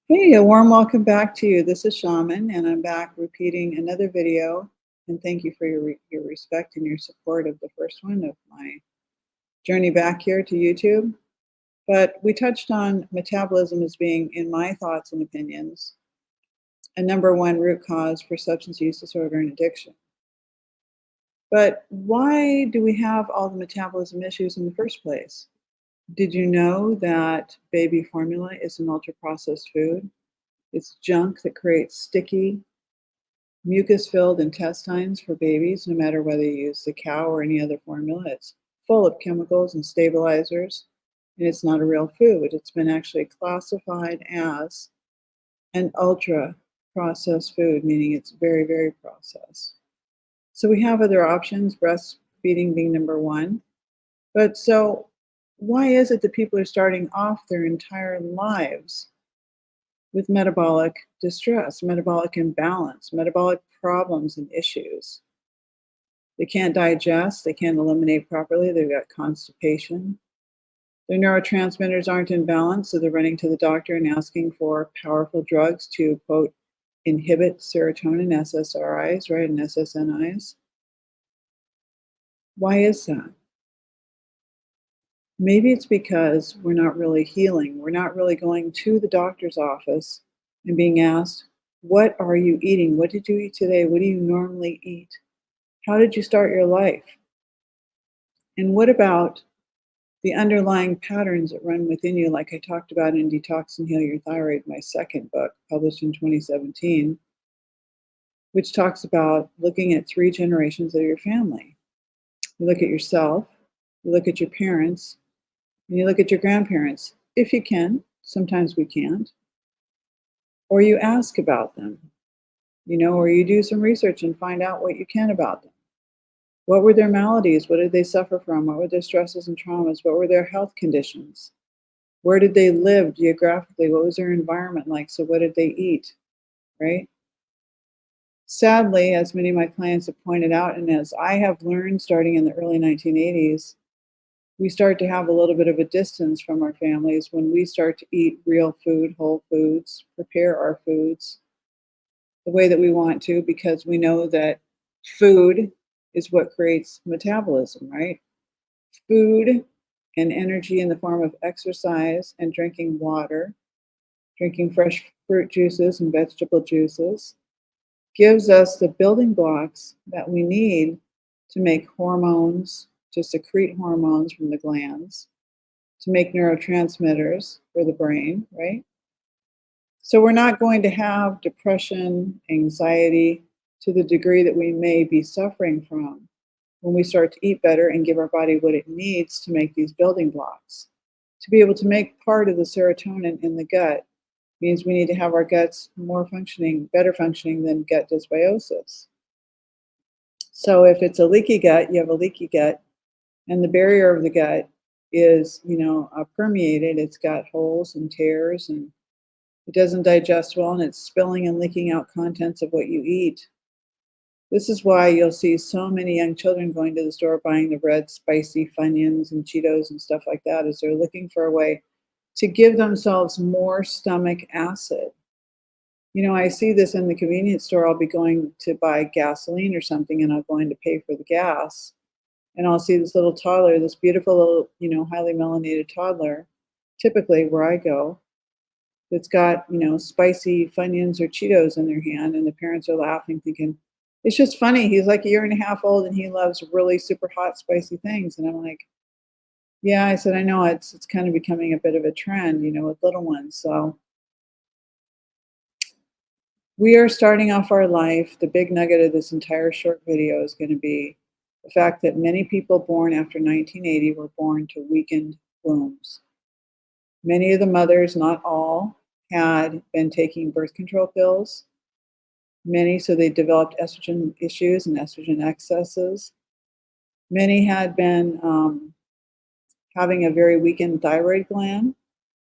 Hey, a warm welcome back to you. This is Shaman, and I'm back repeating another video. And thank you for your respect and your support of the first one of my journey back here to YouTube. But we touched on metabolism as being, in my thoughts and opinions, a number one root cause for substance use disorder and addiction. But why do we have all the metabolism issues in the first place? Did you know that baby formula is an ultra processed food? It's junk that creates sticky, mucus-filled intestines for babies, no matter whether you use the cow or any other formula. It's full of chemicals and stabilizers, and it's not a real food. It's been actually classified as an ultra processed food, meaning it's very, very processed. So we have other options, breastfeeding being number one. But so why is it that people are starting off their entire lives with metabolic distress, metabolic imbalance, metabolic problems and issues? They can't digest, they can't eliminate properly, they've got constipation. Their neurotransmitters aren't in balance, so they're running to the doctor and asking for powerful drugs to, quote, inhibit serotonin, SSRIs, right, and SSNIs. Why is that? Maybe it's because we're not really healing. We're not really going to the doctor's office and being asked, what are you eating? What did you eat today? What do you normally eat? How did you start your life? And what about the underlying patterns that run within you, like I talked about in Detox and Heal Your Thyroid, my second book, published in 2017, which talks about looking at three generations of your family. You look at yourself, you look at your parents, and you look at your grandparents, if you can. Sometimes we can't. Or you ask about them, or you do some research and find out what you can about them. What were their maladies? What did they suffer from? What were their stresses and traumas? What were their health conditions? Where did they live geographically? What was their environment like? So what did they eat, right? Sadly, as many of my clients have pointed out, and as I have learned starting in the early 1980s, we start to have a little bit of a distance from our families when we start to eat real food, whole foods, prepare our foods the way that we want to, because we know that food is what creates metabolism, right? Food and energy in the form of exercise and drinking water, drinking fresh fruit juices and vegetable juices, gives us the building blocks that we need to make hormones, to secrete hormones from the glands, to make neurotransmitters for the brain, right? So we're not going to have depression, anxiety to the degree that we may be suffering from when we start to eat better and give our body what it needs to make these building blocks. To be able to make part of the serotonin in the gut means we need to have our guts more functioning, better functioning than gut dysbiosis. So if it's a leaky gut, you have a leaky gut, and the barrier of the gut is, permeated. It's got holes and tears, and it doesn't digest well, and it's spilling and leaking out contents of what you eat. This is why you'll see so many young children going to the store buying the red spicy Funyuns and Cheetos and stuff like that, as they're looking for a way to give themselves more stomach acid. I see this in the convenience store. I'll be going to buy gasoline or something, and I'll go in to pay for the gas, and I'll see this little toddler, this beautiful little, highly melanated toddler, typically where I go, that's got, spicy Funyuns or Cheetos in their hand, and the parents are laughing, thinking, it's just funny. He's like a year and a half old, and he loves really super hot, spicy things. And I'm like, yeah, I said, I know it's kind of becoming a bit of a trend, with little ones. So we are starting off our life. The big nugget of this entire short video is going to be the fact that many people born after 1980 were born to weakened wombs. Many of the mothers, not all, had been taking birth control pills. Many, so they developed estrogen issues and estrogen excesses. Many had been having a very weakened thyroid gland,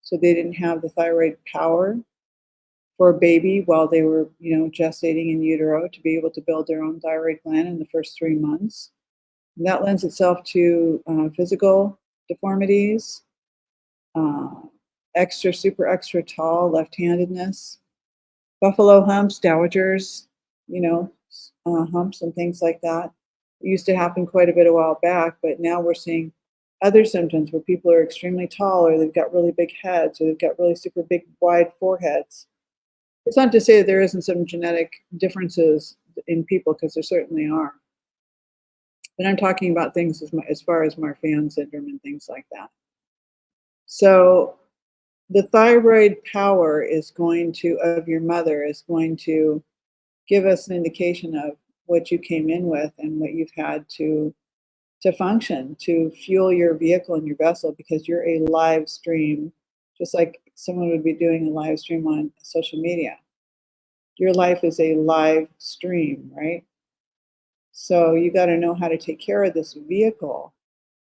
so they didn't have the thyroid power for a baby while they were, gestating in utero to be able to build their own thyroid gland in the first 3 months. And that lends itself to physical deformities, uh, extra, super extra tall left-handedness, buffalo humps, dowagers, you know, humps and things like that. It used to happen quite a bit a while back, but now we're seeing other symptoms where people are extremely tall or they've got really big heads or they've got really super big, wide foreheads. It's not to say that there isn't some genetic differences in people, because there certainly are. But I'm talking about things as far as Marfan syndrome and things like that. So the thyroid power is going to of your mother is going to give us an indication of what you came in with and what you've had to function, to fuel your vehicle and your vessel, because you're a live stream, just like someone would be doing a live stream on social media. Your life is a live stream, right? So you got to know how to take care of this vehicle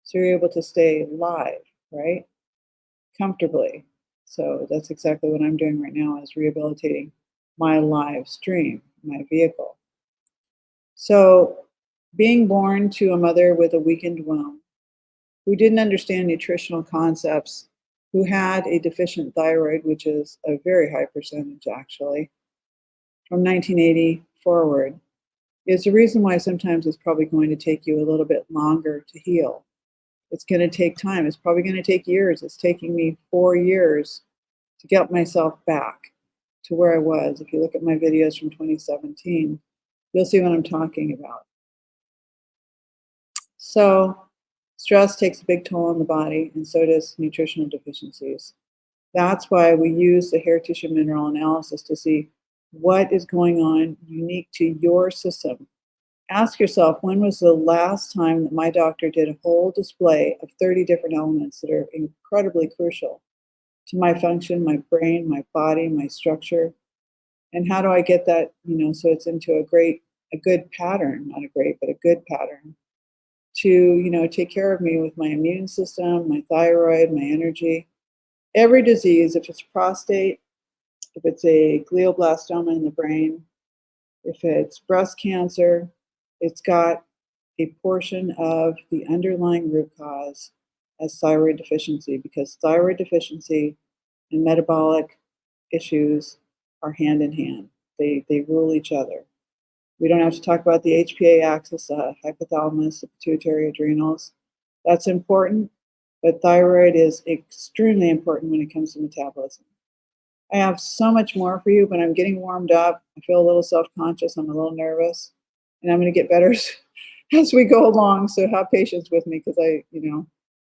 so you're able to stay live, right? Comfortably. So that's exactly what I'm doing right now, is rehabilitating my live stream, my vehicle. So being born to a mother with a weakened womb, who didn't understand nutritional concepts, who had a deficient thyroid, which is a very high percentage actually, from 1980 forward, is the reason why sometimes it's probably going to take you a little bit longer to heal. It's going to take time. It's probably going to take years. It's taking me 4 years to get myself back to where I was. If you look at my videos from 2017, you'll see what I'm talking about. So stress takes a big toll on the body, and so does nutritional deficiencies. That's why we use the hair tissue mineral analysis to see what is going on unique to your system. Ask yourself, when was the last time that my doctor did a whole display of 30 different elements that are incredibly crucial to my function, my brain, my body, my structure? And how do I get that, so it's into a good pattern, not a great, but a good pattern to, take care of me with my immune system, my thyroid, my energy. Every disease, if it's prostate, if it's a glioblastoma in the brain, if it's breast cancer, it's got a portion of the underlying root cause as thyroid deficiency, because thyroid deficiency and metabolic issues are hand in hand. They rule each other. We don't have to talk about the HPA axis, hypothalamus, the pituitary adrenals. That's important, but thyroid is extremely important when it comes to metabolism. I have so much more for you, but I'm getting warmed up. I feel a little self-conscious. I'm a little nervous, and I'm going to get better as we go along. So have patience with me, because I'm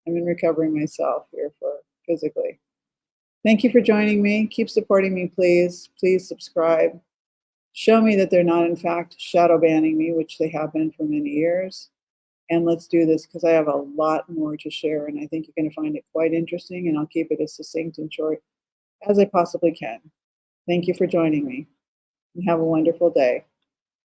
in recovery myself here for physically. Thank you for joining me. Keep supporting me, please. Please subscribe. Show me that they're not, in fact, shadow banning me, which they have been for many years. And let's do this, because I have a lot more to share, and I think you're going to find it quite interesting, and I'll keep it as succinct and short as I possibly can. Thank you for joining me, and have a wonderful day.